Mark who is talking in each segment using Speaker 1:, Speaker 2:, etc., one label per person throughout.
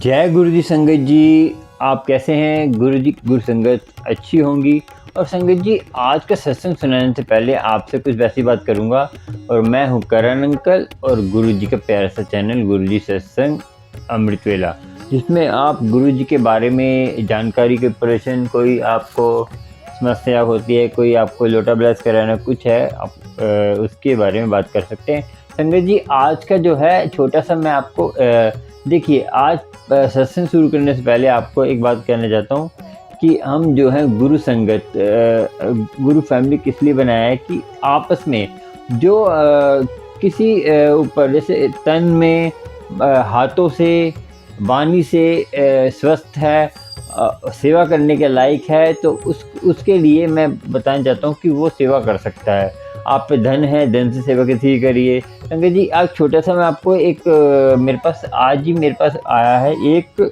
Speaker 1: जय गुरु जी संगत जी, आप कैसे हैं? गुरु जी गुरु संगत अच्छी होंगी। और संगत जी, आज का सत्संग सुनाने से पहले आपसे कुछ वैसी बात करूंगा। और मैं हूं करण अंकल और गुरु जी का प्यारा सा चैनल गुरु जी सत्संग अमृत वेला, जिसमें आप गुरु जी के बारे में जानकारी के प्रश्न, कोई आपको समस्या होती है, कोई आपको लोटा ब्लेस कराना कुछ है, आप उसके बारे में बात कर सकते हैं। संगत जी, आज का जो है छोटा सा मैं आपको देखिए, आज सत्संग शुरू करने से पहले आपको एक बात कहना चाहता हूँ कि हम जो है गुरु संगत गुरु फैमिली किस लिए बनाया है कि आपस में जो किसी ऊपर जैसे तन में हाथों से वाणी से स्वस्थ है, सेवा करने के लायक है, तो उसके लिए मैं बताना चाहता हूँ कि वो सेवा कर सकता है। आप पे धन है, धन से सेवा कैसे करिए। संगत जी, आज छोटा सा मैं आपको एक मेरे पास आज ही मेरे पास आया है एक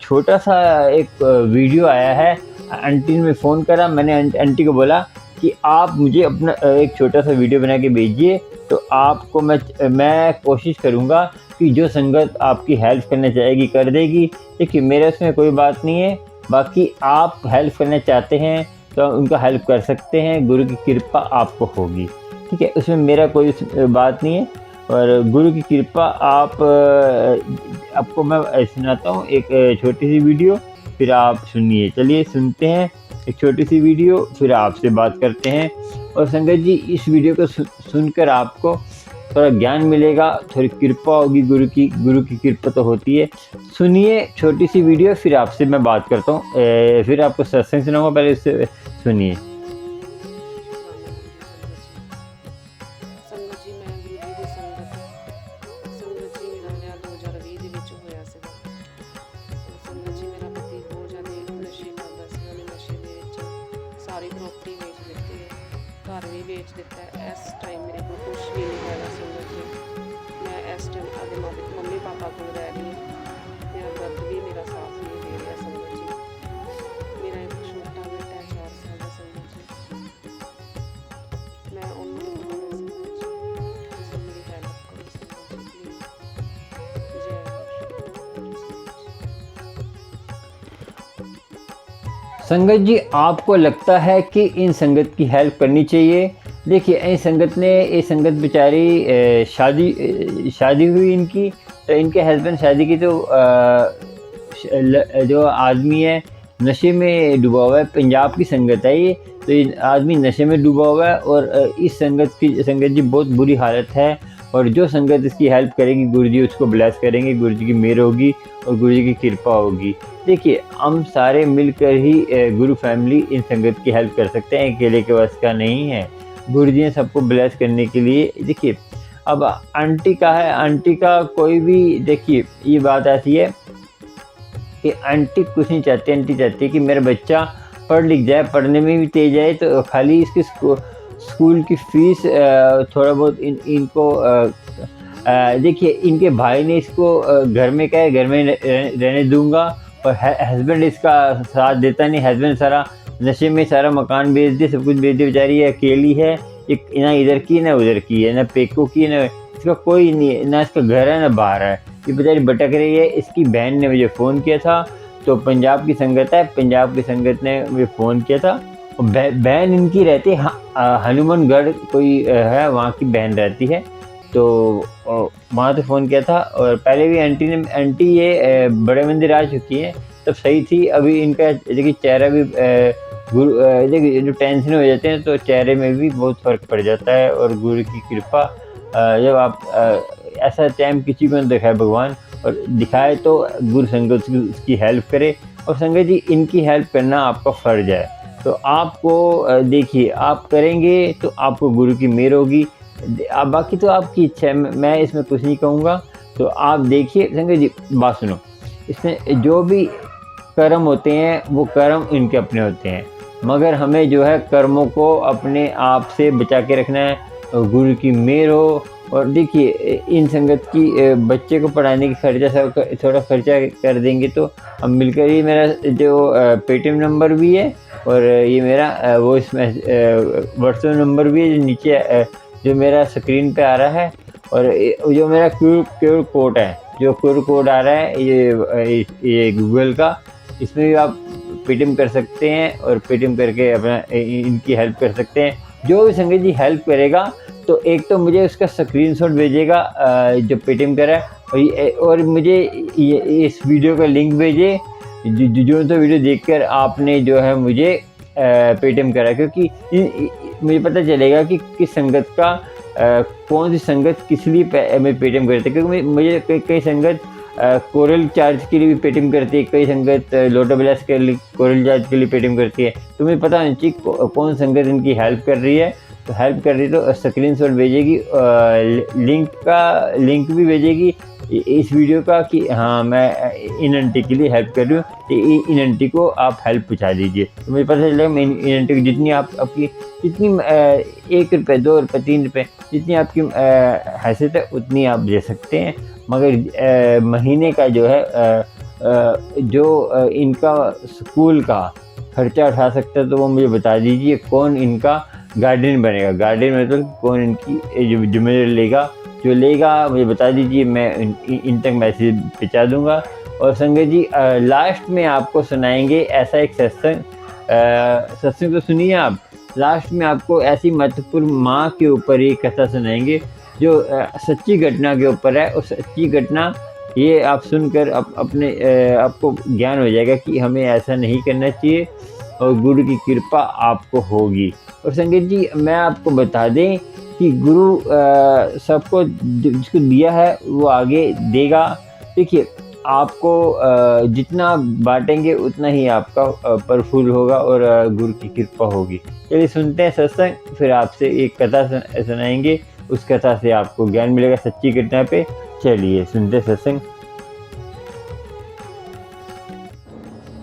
Speaker 1: छोटा सा एक वीडियो आया है। आंटी ने फ़ोन करा, मैंने आंटी को बोला कि आप मुझे अपना एक छोटा सा वीडियो बना के भेजिए, तो आपको मैं कोशिश करूँगा कि जो संगत आपकी हेल्प करना चाहेगी कर देगी। देखिए, मेरे उसमें कोई बात नहीं है, बाकी आप हेल्प करना चाहते हैं तो उनका हेल्प कर सकते हैं, गुरु की कृपा आपको होगी, ठीक है, उसमें मेरा कोई बात नहीं है। और गुरु की कृपा आपको मैं सुनाता हूँ एक छोटी सी वीडियो, फिर आप सुनिए। चलिए सुनते हैं एक छोटी सी वीडियो, फिर आपसे बात करते हैं। और संगत जी, इस वीडियो को सुनकर आपको थोड़ा ज्ञान मिलेगा, थोड़ी कृपा होगी, गुरु की कृपा तो होती है। सुनिए छोटी सी वीडियो, फिर आपसे मैं बात करता हूँ, फिर आपको सत्संग सुनाऊंगा, पहले इससे सुनिए।
Speaker 2: ਸੰਗਤ ਜੀ, ਮੈਂ ਗੁਰੂ ਜੀ ਦੀ ਸੰਗਤ ਜੀ ਮੇਰਾ ਵਿਆਹ 2020 ਦੇ ਵਿੱਚ ਹੋਇਆ ਸੀਗਾ। ਸੰਗਤ ਜੀ, ਮੇਰਾ ਪਤੀ ਬਹੁਤ ਜ਼ਿਆਦਾ ਨਸ਼ੇ ਕਰਦਾ ਸੀ। ਉਹਨੇ ਨਸ਼ੇ ਦੇ ਵਿੱਚ ਸਾਰੀ ਪ੍ਰੋਪਰਟੀ ਵੇਚ ਦਿੱਤੀ ਹੈ, ਘਰ ਵੀ ਵੇਚ ਦਿੱਤਾ ਹੈ। ਇਸ ਟਾਈਮ ਮੇਰੇ ਕੋਲ ਕੁਛ ਵੀ ਨਹੀਂ ਹੈਗਾ ਸੰਗਤ ਜੀ। ਮੈਂ ਇਸ ਟਾਈਮ ਆਪਣੇ ਮੰਮੀ ਪਾਪਾ ਕੋਲ ਰਹਿ ਰਹੀ ਹਾਂ। ਮੇਰਾ ਬ੍ਰਦਰ ਵੀ ਮੇਰਾ ਸਾਥ ਨਹੀਂ ਦੇ ਰਿਹਾ ਸੰਗਤ ਜੀ। ਮੇਰਾ ਇੱਕ ਛੋਟਾ ਬੇਟਾ ਹੈ 4 ਸਾਲ ਦਾ ਸੰਗਤ ਜੀ। ਮੈਂ ਉਹਨੂੰ
Speaker 1: संगत जी, आपको लगता है कि इन संगत की हेल्प करनी चाहिए? देखिए, ये संगत बेचारी शादी हुई इनकी, तो इनके हस्बैंड शादी की, तो जो आदमी है नशे में डूबा हुआ है। पंजाब की संगत है ये, तो ये आदमी नशे में डूबा हुआ है। और इस संगत जी बहुत बुरी हालत है। और जो संगत इसकी हेल्प करेगी, गुरु जी उसको ब्लेस करेंगे, गुरु जी की मेहर होगी और गुरु जी की कृपा होगी। देखिए, हम सारे मिलकर ही गुरु फैमिली इन संगत की हेल्प कर सकते हैं, अकेले के वश का नहीं है। गुरु जी ने सबको ब्लेस करने के लिए, देखिए, अब आंटी का है, आंटी का कोई भी, देखिए ये बात ऐसी है कि आंटी कुछ नहीं चाहती। आंटी चाहती है कि मेरा बच्चा पढ़ लिख जाए, पढ़ने में भी तेज है, तो खाली इसकी स्कूल की फ़ीस थोड़ा बहुत इनको देखिए, इनके भाई ने इसको घर में कहा है, घर में रहने दूंगा। और हस्बैंड इसका साथ देता नहीं। हस्बैंड सारा नशे में सारा मकान बेच दे, सब कुछ बेच दे। बेचारी ये अकेली है, एक ना इधर की ना उधर की है, ना पेको की, ना इसका कोई नहीं है, ना इसका घर है ना बाहर है। ये बेचारी भटक रही है। इसकी बहन ने मुझे फ़ोन किया था, तो पंजाब की संगत है, पंजाब की संगत ने मुझे फ़ोन किया था। बहन इनकी रहती है हनुमानगढ़, कोई है वहाँ की बहन रहती है, तो वहाँ से फ़ोन किया था। और पहले भी आंटी ये बड़े मंदिर आ चुकी हैं, तब सही थी। अभी इनका देखिए चेहरा भी देखिए, जो टेंशन हो जाते हैं तो चेहरे में भी बहुत फ़र्क पड़ जाता है। और गुरु की कृपा, जब आप ऐसा टाइम किसी को न दिखाए भगवान, और दिखाए तो गुरु संगत की उसकी हेल्प करे। और संगत जी, इनकी हेल्प करना आपका फ़र्ज़ है, तो आपको देखिए, आप करेंगे तो आपको गुरु की मेहर होगी। बाकी तो आपकी इच्छा है, मैं इसमें कुछ नहीं कहूँगा। तो आप देखिए संगत जी, बात सुनो, इसमें जो भी कर्म होते हैं वो कर्म इनके अपने होते हैं, मगर हमें जो है कर्मों को अपने आप से बचा के रखना है, और गुरु की मेहर हो। और देखिए, इन संगत की बच्चे को पढ़ाने की खर्चा सब थोड़ा खर्चा कर देंगे, तो हम मिलकर ही, मेरा जो पेटीएम नंबर भी है, और ये मेरा वॉइस व्हाट्सएप नंबर भी है, जो नीचे जो मेरा स्क्रीन पे आ रहा है, और जो मेरा क्यूआर कोड है, जो QR कोड आ रहा है ये गूगल का, इसमें भी आप पेटीएम कर सकते हैं और पेटीएम करके अपना इनकी हेल्प कर सकते हैं। जो भी संगत जी हेल्प करेगा तो एक तो मुझे उसका स्क्रीनशॉट भेजेगा जो पेटीएम करा है, और मुझे इस वीडियो का लिंक भेजे जो तो वीडियो देखकर आपने जो है मुझे पेटीएम करा, क्योंकि मुझे पता चलेगा कि किस संगत का कौन सी संगत किस लिए पेटीएम करते हैं, क्योंकि मुझे कई संगत कोरल चार्ज के लिए भी पेटीएम करती है, कई संगत लोटो ब्लास्ट के लिए कोरल चार्ज के लिए पेटीएम करती है। तो मुझे पता नहीं चाहिए कौन संगत इनकी हेल्प कर रही है, तो हेल्प कर रही है तो स्क्रीनशॉट भेजेगी, लिंक भी भेजेगी इस वीडियो का कि हाँ मैं इन आंटी के लिए हेल्प कर रही हूँ, तो इन आंटी को आप हेल्प पहुँचा दीजिए। तो मुझे पता चलेगा मैं इन आंटी को जितनी आपकी जितनी 1 रुपये 2 रुपये 3 रुपये जितनी आपकी हैसियत है उतनी आप दे सकते हैं, मगर महीने का जो है जो इनका स्कूल का खर्चा उठा सकता है तो वो मुझे बता दीजिए कौन इनका गार्डियन बनेगा। गार्डियन मतलब कौन इनकी जिम्मेदारी लेगा, जो लेगा मुझे बता दीजिए, मैं इन तक मैसेज पहुँचा दूँगा। और संगत जी लास्ट में आपको सुनाएंगे ऐसा एक सत्संग तो सुनिए आप, लास्ट में आपको ऐसी महत्वपूर्ण माँ के ऊपर एक कथा सुनाएंगे जो सच्ची घटना के ऊपर है, और सच्ची घटना ये आप सुनकर अपने आपको ज्ञान हो जाएगा कि हमें ऐसा नहीं करना चाहिए और गुरु की कृपा आपको होगी। और संगत जी मैं आपको बता दें कि गुरु सबको जिसको दिया है वो आगे देगा। देखिए आपको जितना बांटेंगे उतना ही आपका प्रफुल्ल होगा और गुरु की कृपा होगी। चलिए सुनते हैं सत्संग, फिर आपसे एक कथा सुनाएंगे, उस कथा से आपको ज्ञान मिलेगा सच्ची घटना पे। चलिए सुनते सत्संग।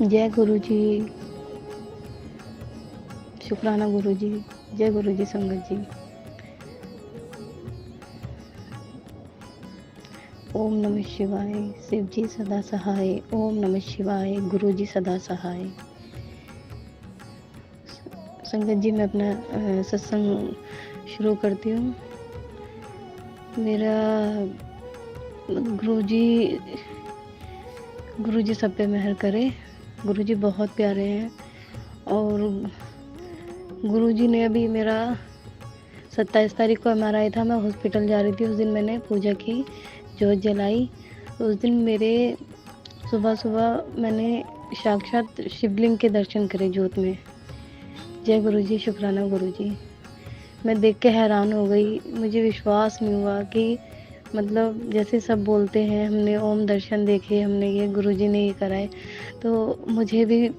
Speaker 3: जय गुरु जी, शुक्राना गुरु जी, जय गुरु जी संगत जी। ओम नमः शिवाय, शिव जी सदा सहाय। ओम नमः शिवाय, गुरु जी सदा सहाय। संगत जी मैं अपना सत्संग शुरू करती हूँ। मेरा गुरु जी सब पे मेहर करे। गुरु जी बहुत प्यारे हैं, और गुरु जी ने अभी मेरा 27 तारीख को MRI था, मैं हॉस्पिटल जा रही थी, उस दिन मैंने पूजा की, जोत जलाई। उस दिन मेरे सुबह मैंने साक्षात शिवलिंग के दर्शन करे जोत में। जय गुरु जी, शुक्राना गुरु जी। मैं देख के हैरान हो गई, मुझे विश्वास नहीं हुआ कि मतलब जैसे सब बोलते हैं हमने ओम दर्शन देखे, हमने ये गुरुजी ने ये कराए, तो मुझे भी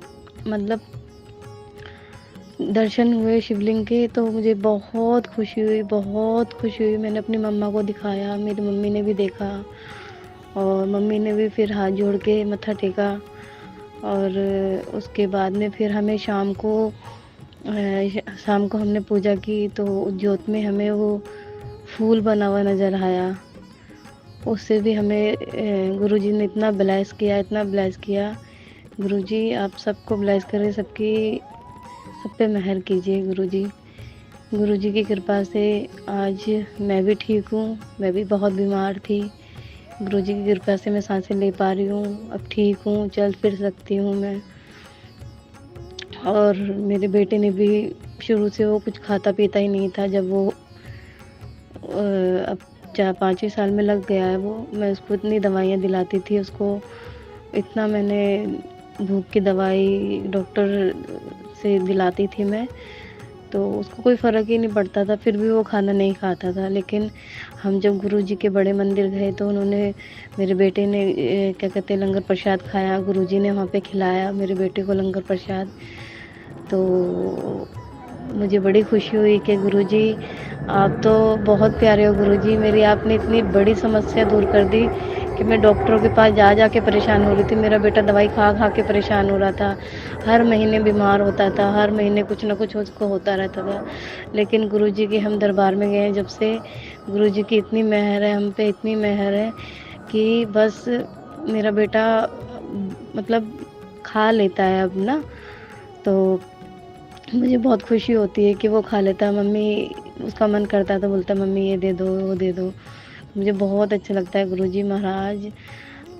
Speaker 3: मतलब दर्शन हुए शिवलिंग के, तो मुझे बहुत खुशी हुई। मैंने अपनी मम्मा को दिखाया, मेरी मम्मी ने भी देखा, और मम्मी ने भी फिर हाथ जोड़ के मत्था टेका। और उसके बाद में फिर हमें शाम को हमने पूजा की, तो ज्योत में हमें वो फूल बना हुआ नज़र आया। उससे भी हमें गुरुजी ने इतना ब्लेस किया। गुरुजी आप सबको ब्लेस करें, सब पे मेहर कीजिए गुरुजी की कृपा से आज मैं भी ठीक हूँ। मैं भी बहुत बीमार थी, गुरुजी की कृपा से मैं सांसें ले पा रही हूँ, अब ठीक हूँ, चल फिर सकती हूँ मैं। और मेरे बेटे ने भी शुरू से वो कुछ खाता पीता ही नहीं था, जब वो अब 4-5 साल में लग गया है वो, मैं उसको इतनी दवाइयाँ दिलाती थी, उसको इतना मैंने भूख की दवाई डॉक्टर से दिलाती थी मैं, तो उसको कोई फ़र्क ही नहीं पड़ता था, फिर भी वो खाना नहीं खाता था। लेकिन हम जब गुरुजी के बड़े मंदिर गए तो उन्होंने, मेरे बेटे ने क्या कहते हैं लंगर प्रसाद खाया, गुरुजी ने वहाँ पे खिलाया मेरे बेटे को लंगर प्रसाद। तो मुझे बड़ी खुशी हुई कि गुरुजी आप तो बहुत प्यारे हो गुरुजी, मेरी आपने इतनी बड़ी समस्या दूर कर दी कि मैं डॉक्टरों के पास जा के परेशान हो रही थी। मेरा बेटा दवाई खा के परेशान हो रहा था, हर महीने बीमार होता था, हर महीने कुछ ना कुछ उसको होता रहता था। लेकिन गुरुजी के हम दरबार में गए जब से, गुरुजी की इतनी मेहर है हम पे, इतनी मेहर है कि बस मेरा बेटा मतलब खा लेता है अब ना, तो मुझे बहुत खुशी होती है कि वो खा लेता है। मम्मी, उसका मन करता है तो बोलता है मम्मी ये दे दो वो दे दो, मुझे बहुत अच्छा लगता है गुरुजी महाराज,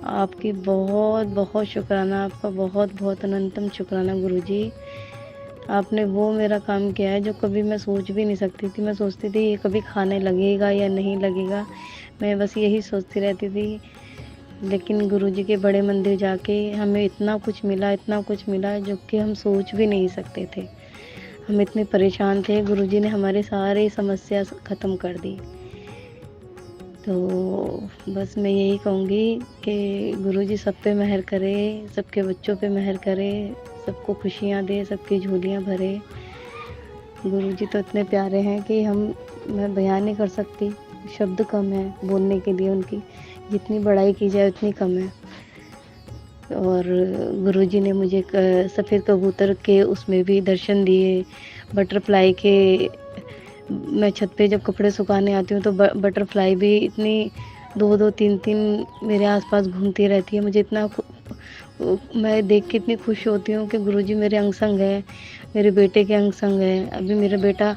Speaker 3: आपकी बहुत बहुत शुक्राना, आपका बहुत बहुत अनंतम शुक्राना गुरुजी। आपने वो मेरा काम किया है जो कभी मैं सोच भी नहीं सकती थी। मैं सोचती थी ये कभी खाने लगेगा या नहीं लगेगा, मैं बस यही सोचती रहती थी। लेकिन गुरुजी के बड़े मंदिर जाके हमें इतना कुछ मिला जो कि हम सोच भी नहीं सकते थे। हम इतने परेशान थे, गुरुजी ने हमारी सारी समस्या ख़त्म कर दी। तो बस मैं यही कहूँगी कि गुरुजी सब पे मेहर करे, सबके बच्चों पे मेहर करे, सबको खुशियाँ दे, सबकी झोलियाँ भरे। गुरुजी तो इतने प्यारे हैं कि मैं बयान नहीं कर सकती, शब्द कम है बोलने के लिए उनकी, जितनी बड़ाई की जाए उतनी कम है। और गुरुजी ने मुझे सफ़ेद कबूतर के उसमें भी दर्शन दिए, बटरफ्लाई के। मैं छत पे जब कपड़े सुखाने आती हूँ तो बटरफ्लाई भी इतनी 2-2 3-3 मेरे आसपास घूमती रहती है। मुझे इतना मैं देख के इतनी खुश होती हूँ कि गुरुजी मेरे अंग संग है, मेरे बेटे के अंग संग है। अभी मेरा बेटा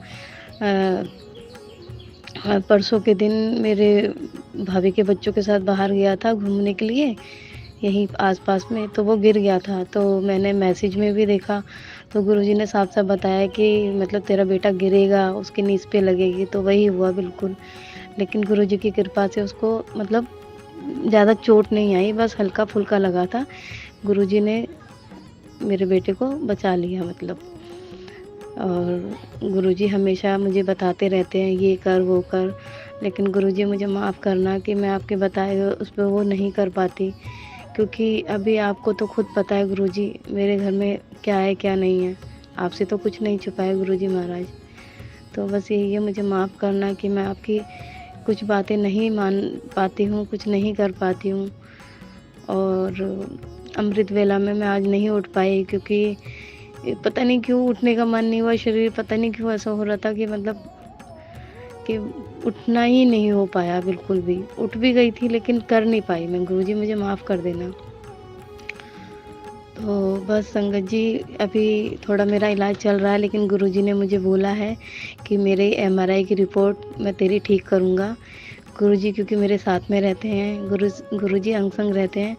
Speaker 3: परसों के दिन मेरे भाभी के बच्चों के साथ बाहर गया था घूमने के लिए यहीं आसपास में, तो वो गिर गया था। तो मैंने मैसेज में भी देखा तो गुरुजी ने साफ-साफ बताया कि मतलब तेरा बेटा गिरेगा, उसकी नीज़ पे लगेगी, तो वही हुआ बिल्कुल। लेकिन गुरुजी की कृपा से उसको मतलब ज़्यादा चोट नहीं आई, बस हल्का-फुल्का लगा था। गुरुजी ने मेरे बेटे को बचा लिया मतलब। और गुरुजी हमेशा मुझे बताते रहते हैं ये कर, वो कर, लेकिन गुरुजी मुझे माफ़ करना कि मैं आपके बताए हुए उस पे वो नहीं कर पाती। क्योंकि अभी आपको तो खुद पता है गुरुजी मेरे घर में क्या है क्या नहीं है, आपसे तो कुछ नहीं छुपा है गुरुजी महाराज। तो बस यही है, मुझे माफ़ करना कि मैं आपकी कुछ बातें नहीं मान पाती हूँ, कुछ नहीं कर पाती हूँ। और अमृत वेला में मैं आज नहीं उठ पाई क्योंकि पता नहीं क्यों उठने का मन नहीं हुआ, शरीर पता नहीं क्यों ऐसा हो रहा था कि मतलब कि उठना ही नहीं हो पाया बिल्कुल भी। उठ भी गई थी लेकिन कर नहीं पाई मैं, गुरुजी मुझे माफ़ कर देना। तो बस संगत जी अभी थोड़ा मेरा इलाज चल रहा है, लेकिन गुरुजी ने मुझे बोला है कि मेरे एमआरआई की रिपोर्ट मैं तेरी ठीक करूँगा। गुरुजी क्योंकि मेरे साथ में रहते हैं, गुरुजी अंग संग रहते हैं,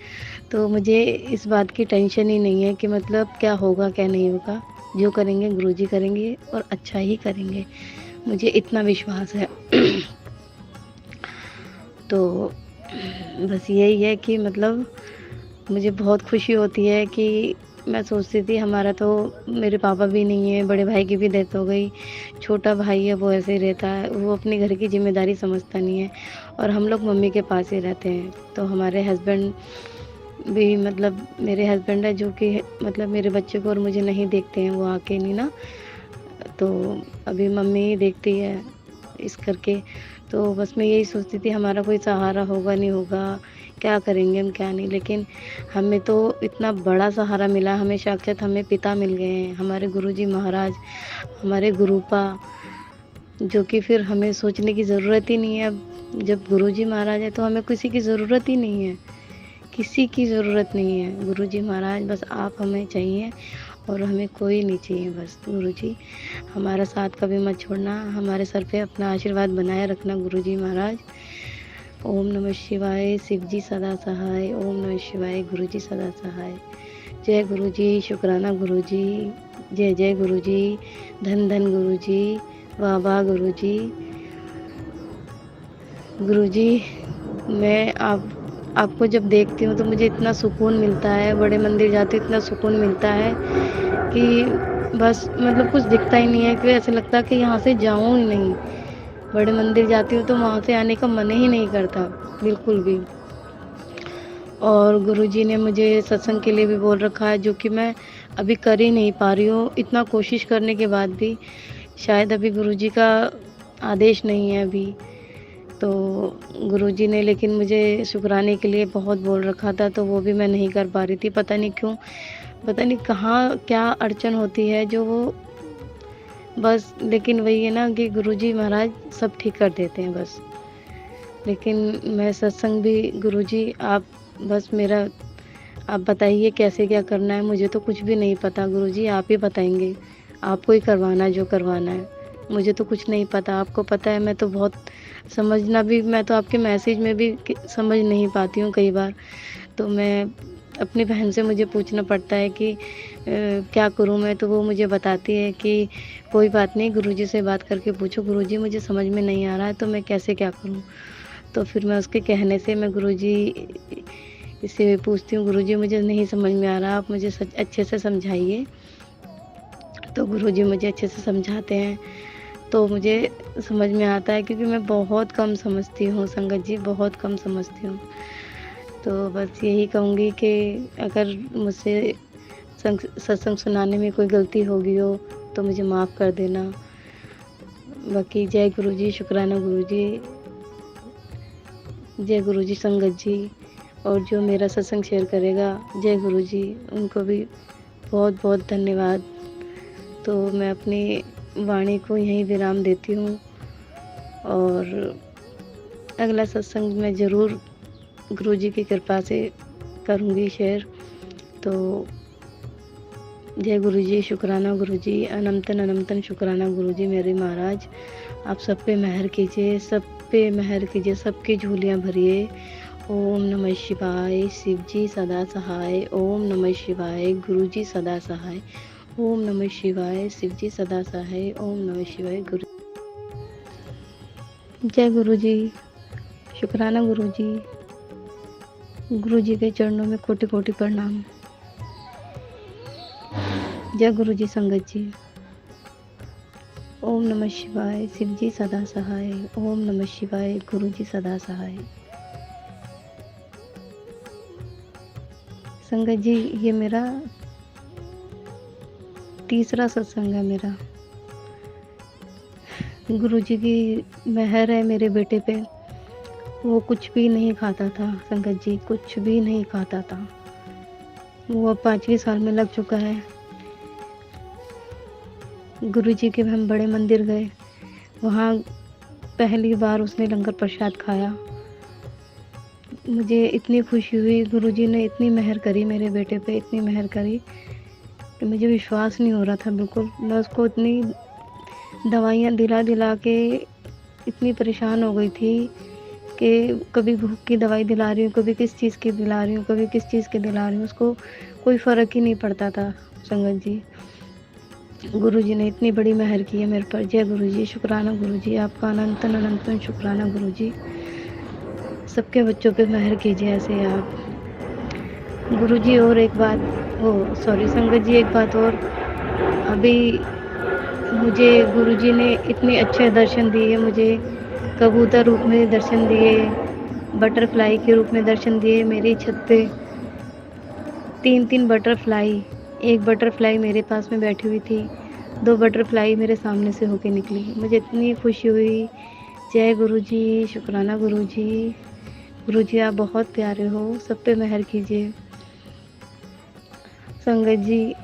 Speaker 3: तो मुझे इस बात की टेंशन ही नहीं है कि मतलब क्या होगा क्या नहीं होगा। जो करेंगे गुरुजी करेंगे और अच्छा ही करेंगे, मुझे इतना विश्वास है। तो बस यही है कि मतलब मुझे बहुत खुशी होती है कि मैं सोचती थी हमारा तो मेरे पापा भी नहीं है, बड़े भाई की भी डेथ हो गई, छोटा भाई है वो ऐसे ही रहता है, वो अपने घर की ज़िम्मेदारी समझता नहीं है और हम लोग मम्मी के पास ही रहते हैं। तो हमारे हस्बैंड भी मतलब मेरे हस्बैंड है जो कि मतलब मेरे बच्चे को और मुझे नहीं देखते हैं, वो आके नहीं ना, तो अभी मम्मी ही देखती है इस करके। तो बस मैं यही सोचती थी हमारा कोई सहारा होगा नहीं होगा, क्या करेंगे हम क्या नहीं, लेकिन हमें तो इतना बड़ा सहारा मिला, हमें साक्षात हमें पिता मिल गए हैं, हमारे गुरुजी महाराज, हमारे गुरुपा, जो कि फिर हमें सोचने की ज़रूरत ही नहीं है। अब जब गुरुजी महाराज है तो हमें किसी की ज़रूरत ही नहीं है, किसी की ज़रूरत नहीं है। गुरुजी महाराज बस आप हमें चाहिए और हमें कोई नहीं चाहिए। बस गुरुजी हमारा साथ कभी मत छोड़ना, हमारे सर पे अपना आशीर्वाद बनाए रखना गुरुजी महाराज। ओम नमः शिवाय, शिव जी सदा सहाय। ओम नमः शिवाय, गुरुजी सदा सहाय। जय गुरुजी, शुक्राना गुरुजी, जय जय गुरुजी, धन धन गुरुजी, वाह वाह गुरुजी। गुरुजी मैं आपको जब देखती हूँ तो मुझे इतना सुकून मिलता है, बड़े मंदिर जाती हूँ इतना सुकून मिलता है कि बस मतलब कुछ दिखता ही नहीं है कि ऐसा लगता है कि यहाँ से जाऊँ ही नहीं। बड़े मंदिर जाती हूँ तो वहाँ से आने का मन ही नहीं करता बिल्कुल भी। और गुरुजी ने मुझे सत्संग के लिए भी बोल रखा है जो कि मैं अभी कर ही नहीं पा रही हूँ, इतना कोशिश करने के बाद भी शायद अभी गुरुजी का आदेश नहीं है अभी। तो गुरुजी ने लेकिन मुझे शुक्राने के लिए बहुत बोल रखा था, तो वो भी मैं नहीं कर पा रही थी, पता नहीं क्यों, पता नहीं कहाँ क्या अड़चन होती है जो वो बस। लेकिन वही है ना कि गुरुजी महाराज सब ठीक कर देते हैं बस। लेकिन मैं सत्संग भी गुरुजी आप बस मेरा आप बताइए कैसे क्या करना है, मुझे तो कुछ भी नहीं पता गुरुजी, आप ही बताएंगे, आपको ही करवाना है जो करवाना है। मुझे तो कुछ नहीं पता, आपको पता है मैं तो बहुत समझना भी, मैं तो आपके मैसेज में भी समझ नहीं पाती हूँ कई बार। तो मैं अपनी बहन से मुझे पूछना पड़ता है कि क्या करूँ मैं? तो वो मुझे बताती है कि कोई बात नहीं, गुरुजी से बात करके पूछो, गुरुजी मुझे समझ में नहीं आ रहा है तो मैं कैसे क्या करूँ? तो फिर मैं उसके कहने से मैं गुरुजी से पूछती हूँ, गुरुजी मुझे नहीं समझ में आ रहा, आप मुझे अच्छे से समझाइए। तो गुरुजी मुझे अच्छे से समझाते हैं, तो मुझे समझ में आता है, क्योंकि मैं बहुत कम समझती हूँ संगत जी, बहुत कम समझती हूँ। तो बस यही कहूँगी कि अगर मुझसे सत्संग सुनाने में कोई गलती हो गई हो तो मुझे माफ़ कर देना। बाकी जय गुरुजी, शुक्राना गुरुजी, जय गुरुजी संगत जी, और जो मेरा सत्संग शेयर करेगा जय गुरुजी, उनको भी बहुत बहुत धन्यवाद। तो मैं अपनी वाणी को यहीं विराम देती हूँ, और अगला सत्संग मैं ज़रूर गुरुजी की कृपा से करूँगी शेयर। तो जय गुरुजी, शुक्राना गुरुजी, अनंतन अनंतन शुक्राना गुरुजी मेरे महाराज। आप सब पे मेहर कीजिए, सब पे मेहर कीजिए, सबकी झोलियाँ भरिए। ओम नमः शिवाय, शिव जी सदा सहाय। ओम नमः शिवाय, गुरुजी सदा सहाय। ओम नमः शिवाय, शिव जी सदा सहाय। ओम नमः शिवाय, गुरु। जय गुरुजी, शुक्राना गुरुजी, गुरुजी के चरणों में कोटि कोटि प्रणाम। जय गुरुजी संगत जी। ओम नमः शिवाय, शिव जी सदा सहाय। ओम नमः शिवाय, गुरुजी सदा सहाय। संगत जी, ये मेरा तीसरा सत्संग है मेरा। गुरुजी की मेहर है मेरे बेटे पे। वो कुछ भी नहीं खाता था संगत जी, कुछ भी नहीं खाता था। वो अब 5वीं साल में लग चुका है। गुरुजी के हम बड़े मंदिर गए, वहाँ पहली बार उसने लंगर प्रसाद खाया। मुझे इतनी खुशी हुई, गुरुजी ने इतनी मेहर करी मेरे बेटे पे, इतनी मेहर करी कि मुझे विश्वास नहीं हो रहा था बिल्कुल। मैं उसको इतनी दवाइयाँ दिला दिला के इतनी परेशान हो गई थी कि कभी भूख की दवाई दिला रही हूँ, कभी किस चीज़ की दिला रही हूँ, कभी किस चीज़ की दिला रही हूँ, उसको कोई फ़र्क ही नहीं पड़ता था संगत जी। गुरुजी ने इतनी बड़ी मेहर की है मेरे पर। जय गुरुजी, शुक्राना गुरुजी, आपका अनंतन अनंतन शुक्राना गुरुजी। सबके बच्चों पे मेहर कीजिए ऐसे आप गुरुजी। और एक बात, सॉरी संगत जी, एक बात और, अभी मुझे गुरुजी ने इतने अच्छे दर्शन दिए, मुझे कबूतर रूप में दर्शन दिए, बटरफ्लाई के रूप में दर्शन दिए। मेरी छत पे 3 बटरफ्लाई, एक बटरफ्लाई मेरे पास में बैठी हुई थी, 2 बटरफ्लाई मेरे सामने से होके निकली। मुझे इतनी खुशी हुई। जय गुरुजी, शुक्राना गुरुजी। गुरुजी आप बहुत प्यारे हो, सब पे मेहर कीजिए संगत जी।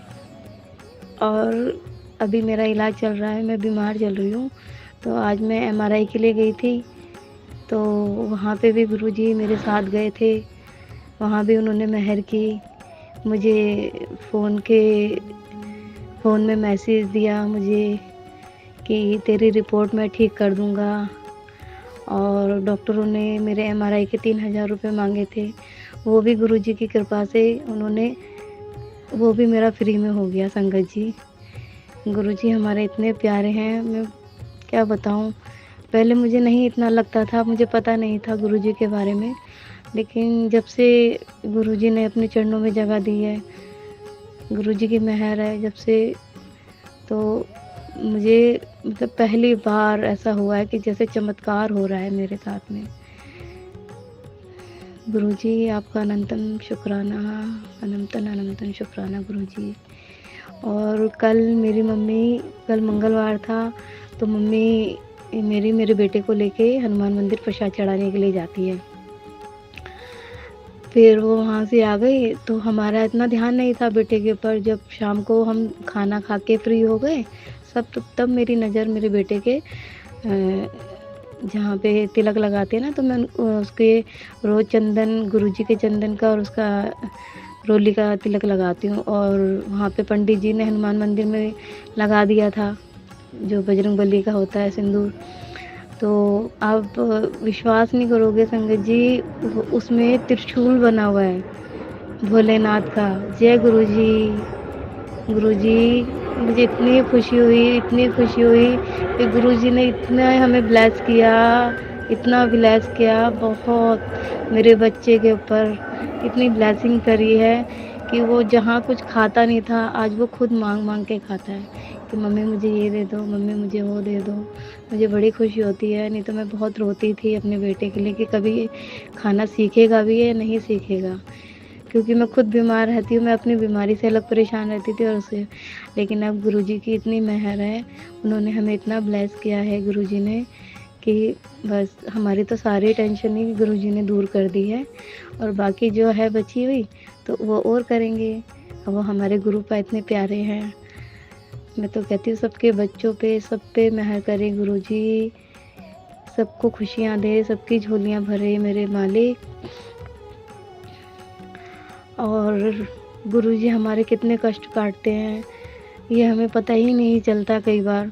Speaker 3: और अभी मेरा इलाज चल रहा है, मैं बीमार चल रही हूँ, तो आज मैं MRI के लिए गई थी, तो वहाँ पे भी गुरुजी मेरे साथ गए थे। वहाँ भी उन्होंने मेहर की, मुझे फ़ोन में मैसेज दिया मुझे कि तेरी रिपोर्ट मैं ठीक कर दूँगा। और डॉक्टरों ने मेरे MRI के 3000 रुपये मांगे थे, वो भी गुरुजी की कृपा से वो भी मेरा फ्री में हो गया संगत जी। गुरुजी हमारे इतने प्यारे हैं, मैं क्या बताऊँ। पहले मुझे नहीं इतना लगता था, मुझे पता नहीं था गुरुजी के बारे में, लेकिन जब से गुरुजी ने अपने चरणों में जगह दी है, गुरुजी की मेहर है जब से, तो मुझे मतलब पहली बार ऐसा हुआ है कि जैसे चमत्कार हो रहा है मेरे साथ में। गुरुजी आपका अनंतन शुक्राना, अनंतन अनंतन शुक्राना गुरुजी। और कल मंगलवार था, तो मम्मी मेरे बेटे को लेके हनुमान मंदिर प्रसाद चढ़ाने के लिए जाती है। फिर वो वहाँ से आ गई, तो हमारा इतना ध्यान नहीं था बेटे के ऊपर। जब शाम को हम खाना खा के फ्री हो गए सब, तो तब मेरी नज़र मेरे बेटे के जहाँ पे तिलक लगाते हैं ना, तो मैं उसके रोज़ चंदन, गुरुजी के चंदन का और उसका रोली का तिलक लगाती हूँ। और वहाँ पे पंडित जी ने हनुमान मंदिर में लगा दिया था जो बजरंगबली का होता है सिंदूर। तो आप विश्वास नहीं करोगे संगत जी, उसमें त्रिशूल बना हुआ है भोलेनाथ का। जय गुरुजी। गुरुजी, मुझे इतनी खुशी हुई कि गुरुजी ने इतना हमें ब्लेस किया, इतना ब्लेस किया, बहुत मेरे बच्चे के ऊपर इतनी ब्लेसिंग करी है कि वो जहाँ कुछ खाता नहीं था, आज वो खुद मांग के खाता है कि मम्मी मुझे ये दे दो, मम्मी मुझे वो दे दो। मुझे बड़ी खुशी होती है, नहीं तो मैं बहुत रोती थी अपने बेटे के लिए कि कभी खाना सीखेगा भी या नहीं सीखेगा, क्योंकि मैं खुद बीमार रहती हूँ। मैं अपनी बीमारी से अलग परेशान रहती थी और उससे, लेकिन अब गुरुजी की इतनी मेहर है, उन्होंने हमें इतना ब्लेस किया है गुरुजी ने कि बस हमारी तो सारी टेंशन ही गुरुजी ने दूर कर दी है, और बाकी जो है बची हुई तो वो और करेंगे। अब वो हमारे गुरु पा इतने प्यारे हैं। मैं तो कहती हूँ सबके बच्चों पे, सब पे मेहर करे गुरुजी, सबको खुशियाँ दे, सबकी झोलियाँ भरे मेरे मालिक। और गुरुजी हमारे कितने कष्ट काटते हैं, ये हमें पता ही नहीं चलता कई बार,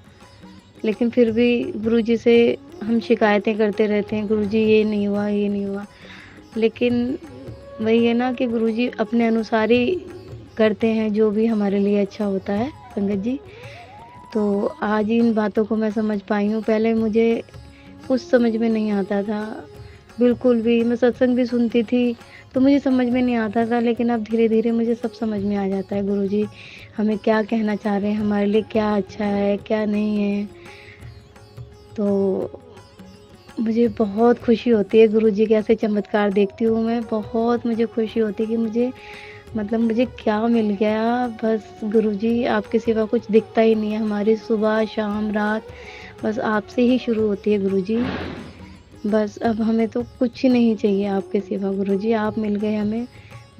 Speaker 3: लेकिन फिर भी गुरुजी से हम शिकायतें करते रहते हैं, गुरुजी ये नहीं हुआ, ये नहीं हुआ। लेकिन वही है ना कि गुरुजी अपने अनुसार ही करते हैं जो भी हमारे लिए अच्छा होता है संगत जी। तो आज इन बातों को मैं समझ पाई हूँ। पहले मुझे कुछ समझ में नहीं आता था, बिल्कुल भी। मैं सत्संग भी सुनती थी तो मुझे समझ में नहीं आता था, लेकिन अब धीरे-धीरे मुझे सब समझ में आ जाता है। गुरुजी हमें क्या कहना चाह रहे हैं, हमारे लिए क्या अच्छा है, क्या नहीं है। तो मुझे बहुत खुशी होती है गुरुजी के ऐसे चमत्कार देखती हूँ मैं, बहुत मुझे खुशी होती है कि मुझे क्या मिल गया। बस गुरुजी आपके सिवा कुछ दिखता ही नहीं है। हमारी सुबह, शाम, रात बस आपसे ही शुरू होती है गुरुजी। बस अब हमें तो कुछ ही नहीं चाहिए आपके सिवा गुरुजी, आप मिल गए हमें।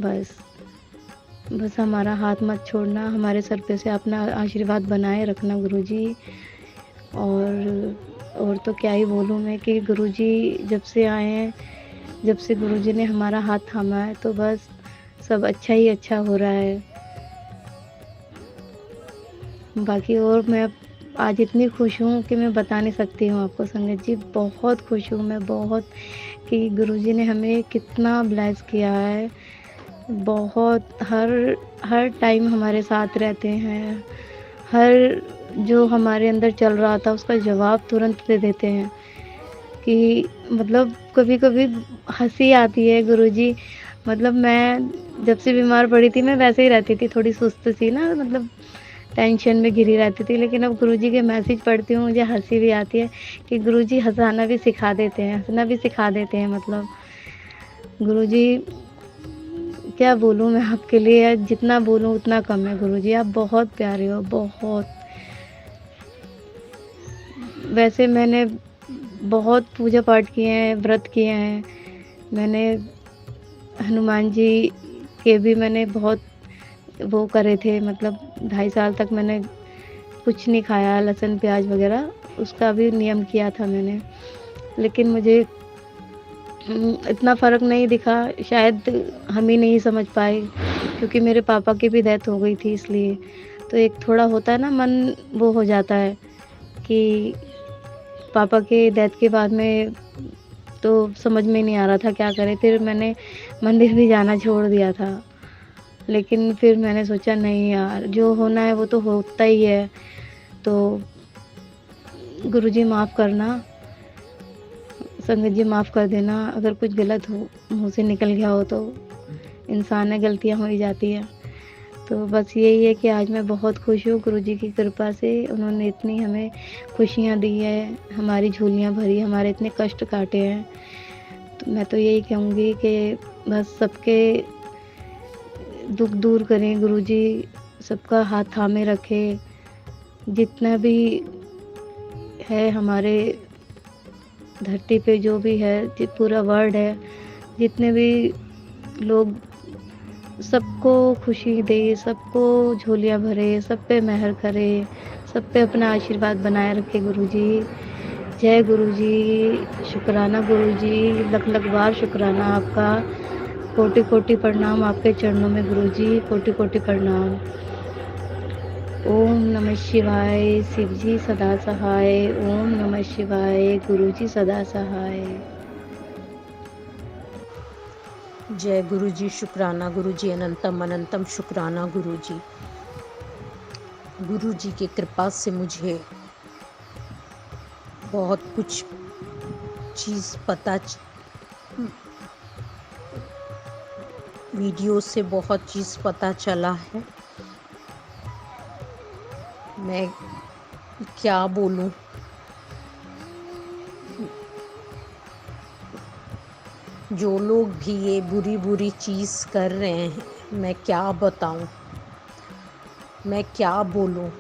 Speaker 3: बस हमारा हाथ मत छोड़ना, हमारे सर पे से अपना आशीर्वाद बनाए रखना गुरुजी। और तो क्या ही बोलूँ मैं कि गुरुजी जब से आए हैं, जब से गुरुजी ने हमारा हाथ थामा है, तो बस सब अच्छा ही अच्छा हो रहा है। बाकी और मैं आज इतनी खुश हूँ कि मैं बता नहीं सकती हूँ आपको संगत जी। बहुत खुश हूँ मैं, बहुत, कि गुरुजी ने हमें कितना ब्लेस किया है। बहुत हर टाइम हमारे साथ रहते हैं। हर जो हमारे अंदर चल रहा था उसका जवाब तुरंत दे देते हैं कि मतलब कभी-कभी हँसी आती है गुरुजी। मतलब मैं जब से बीमार पड़ी थी मैं वैसे ही रहती थी, थोड़ी सुस्त सी ना, मतलब टेंशन में घिरी रहती थी। लेकिन अब गुरुजी के मैसेज पढ़ती हूँ, मुझे हँसी भी आती है कि गुरुजी हँसाना भी सिखा देते हैं, हँसना भी सिखा देते हैं। मतलब गुरुजी, क्या बोलूँ मैं आपके लिए, जितना बोलूँ उतना कम है गुरुजी। आप बहुत प्यारे हो, बहुत। वैसे मैंने बहुत पूजा पाठ किए हैं, व्रत किए हैं। मैंने हनुमान जी के भी मैंने बहुत वो करे थे, मतलब 2.5 साल तक मैंने कुछ नहीं खाया, लहसुन प्याज वगैरह, उसका भी नियम किया था मैंने। लेकिन मुझे इतना फ़र्क नहीं दिखा, शायद हम ही नहीं समझ पाए, क्योंकि मेरे पापा की भी डेथ हो गई थी इसलिए। तो एक थोड़ा होता है ना, मन वो हो जाता है कि पापा के डेथ के बाद में तो समझ में नहीं आ रहा था क्या करें। फिर मैंने मंदिर भी जाना छोड़ दिया था, लेकिन फिर मैंने सोचा नहीं यार, जो होना है वो तो होता ही है। तो गुरुजी माफ़ करना, संगत जी माफ़ कर देना अगर कुछ गलत हो, मुँह से निकल गया हो तो। इंसान है, गलतियाँ हो ही जाती हैं। तो बस यही है कि आज मैं बहुत खुश हूँ गुरुजी की कृपा से। उन्होंने इतनी हमें खुशियाँ दी है, हमारी झोलियाँ भरी, हमारे इतने कष्ट काटे हैं। तो मैं तो यही कहूँगी कि बस सबके दुख दूर करें गुरुजी, सबका हाथ थामे रखें। जितना भी है हमारे धरती पे, जो भी है, पूरा वर्ल्ड है, जितने भी लोग, सबको खुशी दे, सबको झोलियाँ भरे, सब पे मेहर करे, सब पे अपना आशीर्वाद बनाए रखे गुरुजी। जय गुरुजी, शुक्राना गुरुजी, लख बार शुक्राना आपका। कोटि-कोटि प्रणाम आपके चरणों में गुरुजी, कोटि-कोटि प्रणाम। ओम नमः शिवाय, शिवजी सदा सहाय। ओम नमः शिवाय, गुरुजी सदा सहाय।
Speaker 4: जय गुरु जी, शुक्राना गुरु जी, अनंतम अनंतम शुक्राना गुरु जी। गुरु जी की कृपा से मुझे बहुत कुछ चीज़ वीडियो से बहुत चीज़ पता चला है। मैं क्या बोलूं, जो लोग भी ये बुरी बुरी चीज़ कर रहे हैं, मैं क्या बताऊं, मैं क्या बोलूं।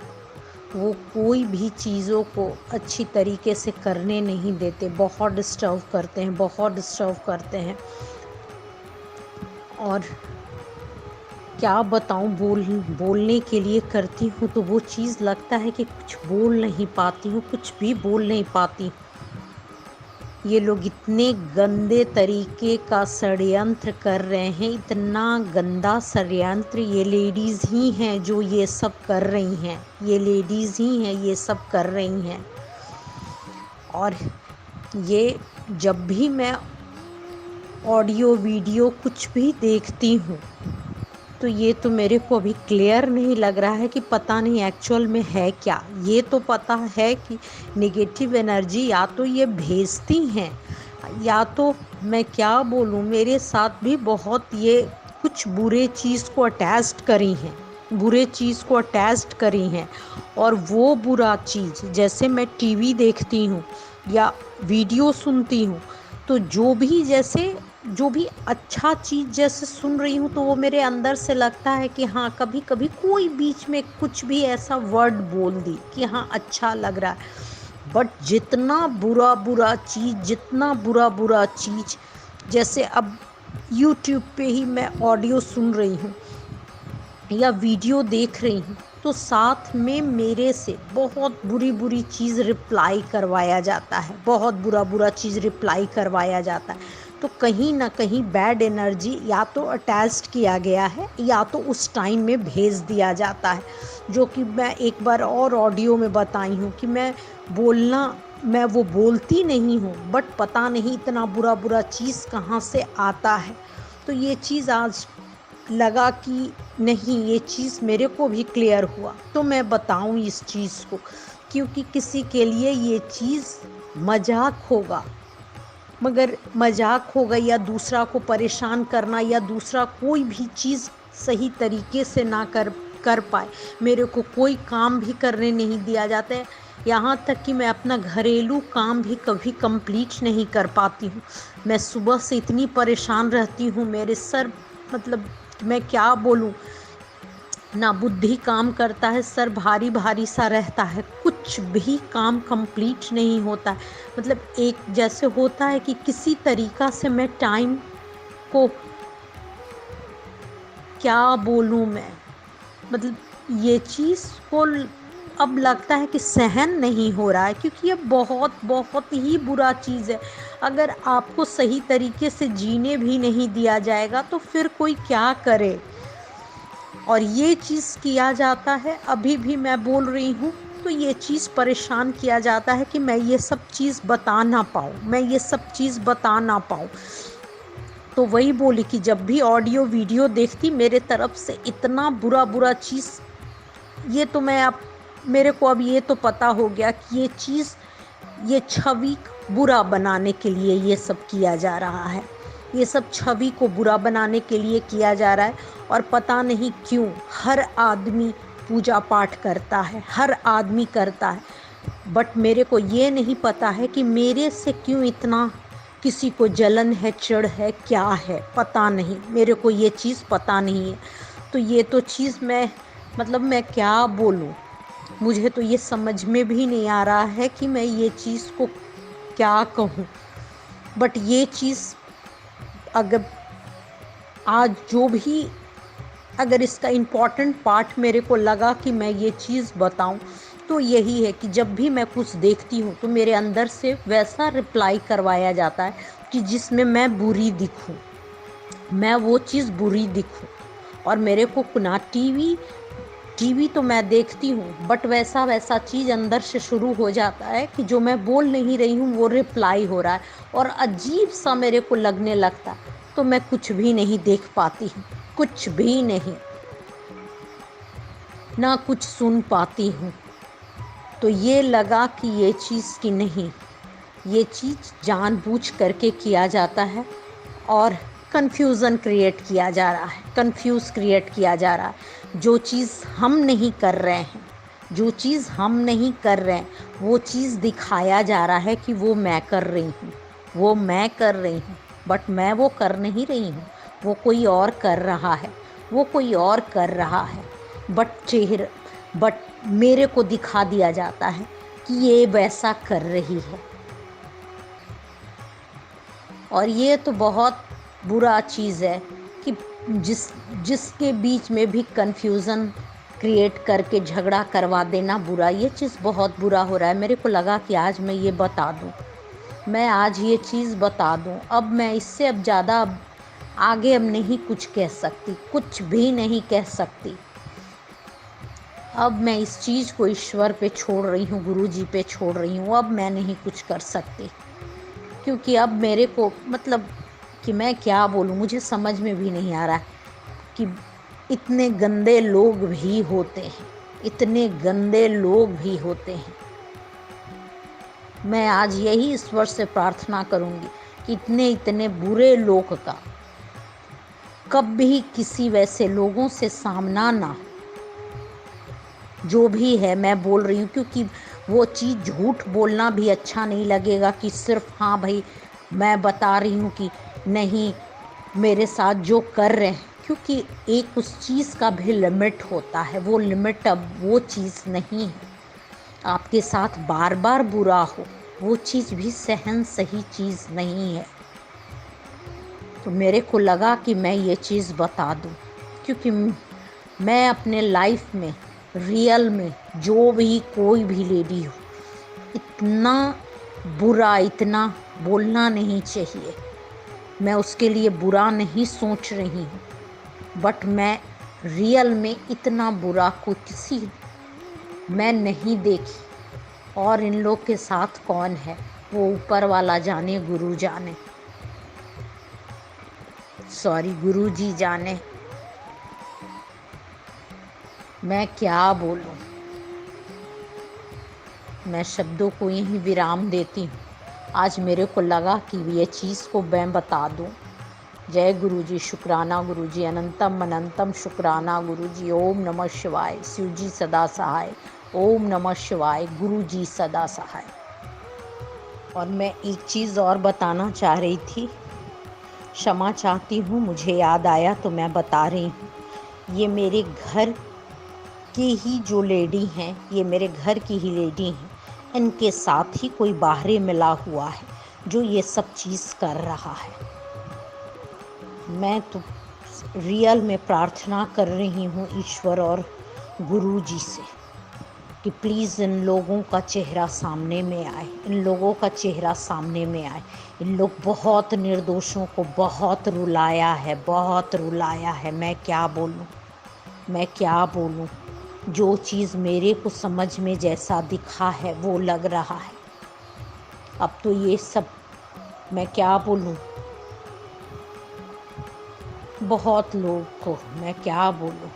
Speaker 4: वो कोई भी चीज़ों को अच्छी तरीके से करने नहीं देते, बहुत डिस्टर्ब करते हैं, बहुत डिस्टर्ब करते हैं। और क्या बताऊं, बोलने के लिए करती हूँ तो वो चीज़ लगता है कि कुछ बोल नहीं पाती हूँ, कुछ भी बोल नहीं पाती। ये लोग इतने गंदे तरीके का षड्यंत्र कर रहे हैं, इतना गंदा षड्यंत्र। ये लेडीज़ ही हैं जो ये सब कर रही हैं, ये लेडीज़ ही हैं ये सब कर रही हैं। और ये जब भी मैं ऑडियो वीडियो कुछ भी देखती हूँ तो ये तो मेरे को अभी क्लियर नहीं लग रहा है कि पता नहीं एक्चुअल में है क्या। ये तो पता है कि नेगेटिव एनर्जी या तो ये भेजती हैं, या तो मैं क्या बोलूँ, मेरे साथ भी बहुत ये कुछ बुरे चीज़ को अटैच्ड करी हैं, बुरे चीज़ को अटैच्ड करी हैं। और वो बुरा चीज़, जैसे मैं टीवी देखती हूँ या वीडियो सुनती हूँ, तो जो भी अच्छा चीज़ जैसे सुन रही हूँ तो वो मेरे अंदर से लगता है कि हाँ, कभी कभी कोई बीच में कुछ भी ऐसा वर्ड बोल दी कि हाँ अच्छा लग रहा है। बट जितना बुरा चीज़, जैसे अब YouTube पे ही मैं ऑडियो सुन रही हूँ या वीडियो देख रही हूँ, तो साथ में मेरे से बहुत बुरी चीज़ रिप्लाई करवाया जाता है, बहुत बुरा चीज़ रिप्लाई करवाया जाता है। तो कहीं ना कहीं बैड एनर्जी या तो अटैच्ड किया गया है या तो उस टाइम में भेज दिया जाता है। जो कि मैं एक बार और ऑडियो में बताई हूँ कि मैं वो बोलती नहीं हूँ, बट पता नहीं इतना बुरा चीज़ कहाँ से आता है। तो ये चीज़ आज लगा कि नहीं, ये चीज़ मेरे को भी क्लियर हुआ तो मैं बताऊं इस चीज़ को, क्योंकि किसी के लिए ये चीज़ मजाक होगा, मगर मजाक होगा या दूसरा को परेशान करना या दूसरा कोई भी चीज़ सही तरीके से ना कर पाए। मेरे को कोई काम भी करने नहीं दिया जाता है, यहाँ तक कि मैं अपना घरेलू काम भी कभी कंप्लीट नहीं कर पाती हूँ। मैं सुबह से इतनी परेशान रहती हूँ, मेरे सर मतलब मैं क्या बोलूँ, ना बुद्धि काम करता है, सर भारी सा रहता है, कुछ भी काम कंप्लीट नहीं होता है। मतलब एक जैसे होता है कि किसी तरीक़ा से मैं टाइम को क्या बोलूँ, मैं मतलब ये चीज़ को अब लगता है कि सहन नहीं हो रहा है, क्योंकि ये बहुत ही बुरा चीज़ है। अगर आपको सही तरीके से जीने भी नहीं दिया जाएगा तो फिर कोई क्या करे। और ये चीज़ किया जाता है, अभी भी मैं बोल रही हूँ तो ये चीज़ परेशान किया जाता है कि मैं ये सब चीज़ बता ना पाऊँ, तो वही बोली कि जब भी ऑडियो वीडियो देखती मेरे तरफ से इतना बुरा चीज़, ये तो मेरे को अब ये तो पता हो गया कि ये छवि बुरा बनाने के लिए ये सब किया जा रहा है, ये सब छवि को बुरा बनाने के लिए किया जा रहा है। और पता नहीं क्यों हर आदमी पूजा पाठ करता है, हर आदमी करता है, बट मेरे को ये नहीं पता है कि मेरे से क्यों इतना किसी को जलन है, चिढ़ है, क्या है, पता नहीं, मेरे को ये चीज़ पता नहीं है। तो ये तो चीज़ मैं क्या बोलूँ, मुझे तो ये समझ में भी नहीं आ रहा है कि मैं ये चीज़ को क्या कहूँ। बट ये चीज़ अगर आज जो भी अगर इसका इम्पॉर्टेंट पार्ट मेरे को लगा कि मैं ये चीज़ बताऊं, तो यही है कि जब भी मैं कुछ देखती हूँ तो मेरे अंदर से वैसा रिप्लाई करवाया जाता है कि जिसमें मैं बुरी दिखूँ, मैं वो चीज़ बुरी दिखूँ। और मेरे को ना टीवी टीवी तो मैं देखती हूँ, बट वैसा वैसा चीज़ अंदर से शुरू हो जाता है कि जो मैं बोल नहीं रही हूँ वो रिप्लाई हो रहा है, और अजीब सा मेरे को लगने लगता है, तो मैं कुछ भी नहीं देख पाती हूँ, कुछ भी नहीं, ना कुछ सुन पाती हूँ। तो ये लगा कि ये चीज़ की नहीं, ये चीज़ जानबूझ करके किया जाता है और कन्फ्यूज़न क्रिएट किया जा रहा है, कंफ्यूज क्रिएट किया जा रहा है। जो चीज़ हम नहीं कर रहे हैं, जो चीज़ हम नहीं कर रहे हैं, वो चीज़ दिखाया जा रहा है कि वो मैं कर रही हूँ, वो मैं कर रही हूँ, बट मैं वो कर नहीं रही हूँ, वो कोई और कर रहा है, वो कोई और कर रहा है। बट मेरे को दिखा दिया जाता है कि ये वैसा कर रही है, और ये तो बहुत बुरा चीज़ है कि जिसके बीच में भी कन्फ्यूज़न क्रिएट करके झगड़ा करवा देना बुरा, ये चीज़ बहुत बुरा हो रहा है। मेरे को लगा कि आज मैं ये बता दूं, मैं आज ये चीज़ बता दूं। अब मैं इससे अब ज़्यादा आगे अब नहीं कुछ कह सकती, कुछ भी नहीं कह सकती। अब मैं इस चीज़ को ईश्वर पे छोड़ रही हूँ, गुरु जी पे छोड़ रही हूँ। अब मैं नहीं कुछ कर सकती, क्योंकि अब मेरे को मतलब कि मैं क्या बोलूँ, मुझे समझ में भी नहीं आ रहा है कि इतने गंदे लोग भी होते हैं, इतने गंदे लोग भी होते हैं। मैं आज यही ईश्वर से प्रार्थना करूँगी कि इतने बुरे लोग का कभी किसी वैसे लोगों से सामना ना, जो भी है मैं बोल रही हूँ, क्योंकि वो चीज़ झूठ बोलना भी अच्छा नहीं लगेगा कि सिर्फ हाँ भाई मैं बता रही हूँ कि नहीं मेरे साथ जो कर रहे हैं, क्योंकि एक उस चीज़ का भी लिमिट होता है, वो लिमिट अब वो चीज़ नहीं है। आपके साथ बार बार बुरा हो, वो चीज़ भी सहन सही चीज़ नहीं है। तो मेरे को लगा कि मैं ये चीज़ बता दूं, क्योंकि मैं अपने लाइफ में रियल में जो भी कोई भी लेडी हो, इतना बुरा इतना बोलना नहीं चाहिए। मैं उसके लिए बुरा नहीं सोच रही हूँ, बट मैं रियल में इतना बुरा कोई किसी मैं नहीं देखी। और इन लोग के साथ कौन है वो ऊपर वाला जाने, गुरु जाने, सॉरी गुरु जी जाने। मैं क्या बोलूं, मैं शब्दों को यहीं विराम देती हूँ। आज मेरे को लगा कि ये चीज़ को मैं बता दूं। जय गुरु जी, शुक्राना गुरु जी, अनंतम अनंतम शुक्राना गुरु जी। ओम नमः शिवाय, शिव जी सदा सहाय। ओम नमः शिवाय, गुरु जी सदा सहाय। और मैं एक चीज़ और बताना चाह रही थी, क्षमा चाहती हूँ, मुझे याद आया तो मैं बता रही हूँ। ये मेरे घर के ही जो लेडी हैं, ये मेरे घर की ही लेडी हैं, इनके साथ ही कोई बाहरी मिला हुआ है जो ये सब चीज़ कर रहा है। मैं तो रियल में प्रार्थना कर रही हूँ ईश्वर और गुरु जी से कि प्लीज़ इन लोगों का चेहरा सामने में आए, इन लोगों का चेहरा सामने में आए। इन लोग बहुत निर्दोषों को बहुत रुलाया है, बहुत रुलाया है। मैं क्या बोलूँ, मैं क्या बोलूँ। जो चीज़ मेरे को समझ में जैसा दिखा है वो लग रहा है। अब तो ये सब मैं क्या बोलूँ, बहुत लोग को मैं क्या बोलूँ।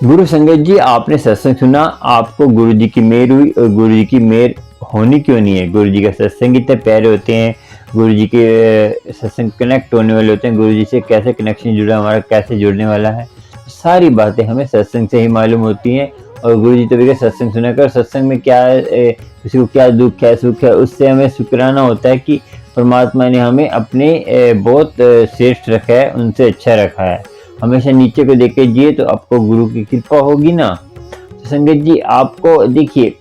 Speaker 1: गुरु संगत जी, आपने सत्संग सुना, आपको गुरु जी की मेहर हुई, और गुरु जी की मेहर होनी क्यों नहीं है। गुरु जी का सत्संग इतने प्यारे होते हैं, गुरु जी के सत्संग कनेक्ट होने वाले होते हैं, गुरु जी से कैसे कनेक्शन जुड़ा हमारा, कैसे जुड़ने वाला है, सारी बातें हमें सत्संग से ही मालूम होती हैं। और गुरु जी तो भी सत्संग सुनाकर सत्संग में क्या किसी को क्या दुख है सुख है, उससे हमें शुक्राना होता है कि परमात्मा ने हमें अपने बहुत श्रेष्ठ रखा है, उनसे अच्छा रखा है। हमेशा नीचे को देख के जिए तो आपको गुरु की कृपा होगी ना। तो संगत जी, आपको देखिए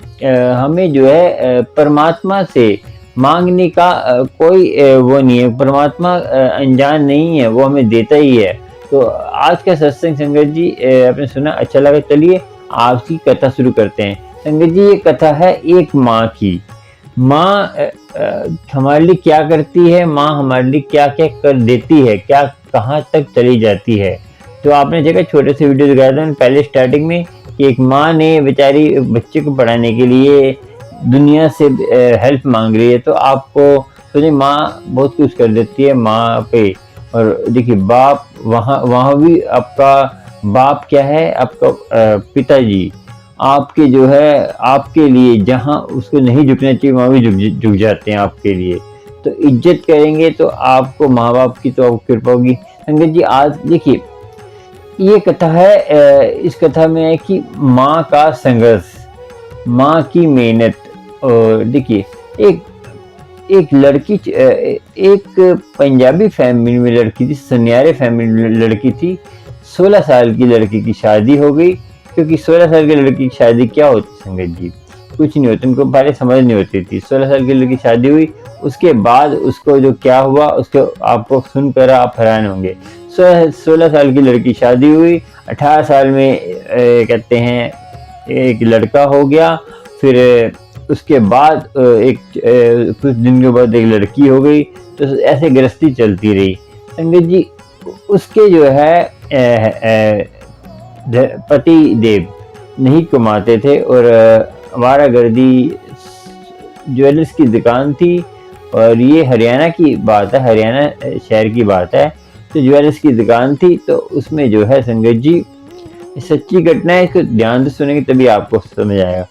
Speaker 1: हमें जो है परमात्मा से मांगने का कोई वो नहीं है। परमात्मा अनजान नहीं है, वो हमें देता ही है। तो आज का सत्संग संगत जी आपने सुना, अच्छा लगा। चलिए आपकी कथा शुरू करते हैं। संगत जी, ये कथा है एक माँ की। माँ हमारे लिए क्या करती है, माँ हमारे लिए क्या क्या कर देती है, क्या कहाँ तक चली जाती है। तो आपने देखा छोटे से वीडियो दिखाया था पहले स्टार्टिंग में कि एक माँ ने बेचारी बच्चे को पढ़ाने के लिए दुनिया से हेल्प मांग रही है। तो आपको सोचिए माँ बहुत कुछ कर देती है माँ पे। और देखिए बाप वहाँ भी आपका बाप क्या है, आपका पिताजी आपके जो है आपके लिए जहाँ उसको नहीं झुकना चाहिए वहाँ भी झुक जाते हैं आपके लिए। तो इज्जत करेंगे तो आपको माँ बाप की तो आपको कृपा होगी। संगत जी आज देखिए ये कथा है, इस कथा में है कि माँ का संघर्ष, माँ की मेहनत। और देखिए एक लड़की, एक पंजाबी फैमिली में लड़की थी, सुनहरे फैमिली में लड़की थी। 16 साल की लड़की की शादी हो गई, क्योंकि 16 साल की लड़की की शादी क्या होती संगत जी, कुछ नहीं होता, उनको पहले समझ नहीं होती थी। 16 साल की लड़की की शादी हुई, उसके बाद उसको जो क्या हुआ उसको आपको सुनकर आप हैरान होंगे। 16 साल की लड़की शादी हुई, 18 साल में कहते हैं एक लड़का हो गया। फिर उसके बाद कुछ दिन के बाद एक लड़की हो गई। तो ऐसे गृहस्थी चलती रही संगत जी। उसके जो है पति देव नहीं कमाते थे और आवारागर्दी ज्वेलर्स की दुकान थी। और ये हरियाणा की बात है, हरियाणा शहर की बात है। तो ज्वेलर्स की दुकान थी, तो उसमें जो है संगत जी सच्ची घटना है, इसको ध्यान से सुनेंगे तभी आपको समझ आएगा।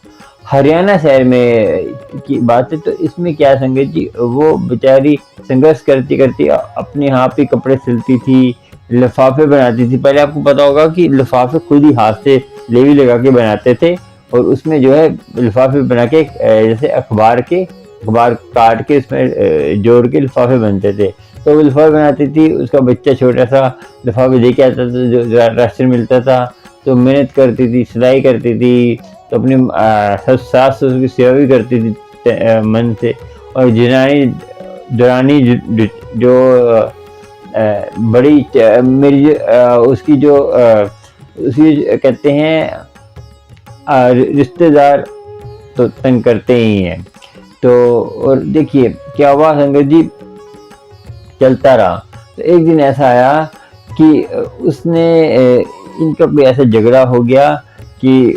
Speaker 1: हरियाणा शहर में की बात है। तो इसमें क्या संगत जी, वो बेचारी संघर्ष करती करती अपने हाथ पे कपड़े सिलती थी, लिफाफे बनाती थी। पहले आपको पता होगा कि लिफाफे खुद ही हाथ से लेवी लगा के बनाते थे, और उसमें जो है लिफाफे बना के जैसे अखबार काट के उसमें जोड़ के लिफाफे बनते थे। तो वो लिफाफे बनाती थी, उसका बच्चा छोटा सा लिफाफे दे के आता था जो राशन मिलता था। तो मेहनत करती थी, सिलाई करती थी, तो अपनी सास ससुर की सेवा भी करती थी मन से। और दुरानी जो बड़ी मेरी उसकी जो उसकी कहते हैं रिश्तेदार तो तंग करते ही हैं। तो और देखिए क्या हुआ संगत जी, चलता रहा। तो एक दिन ऐसा आया कि उसने इनका कोई ऐसा झगड़ा हो गया कि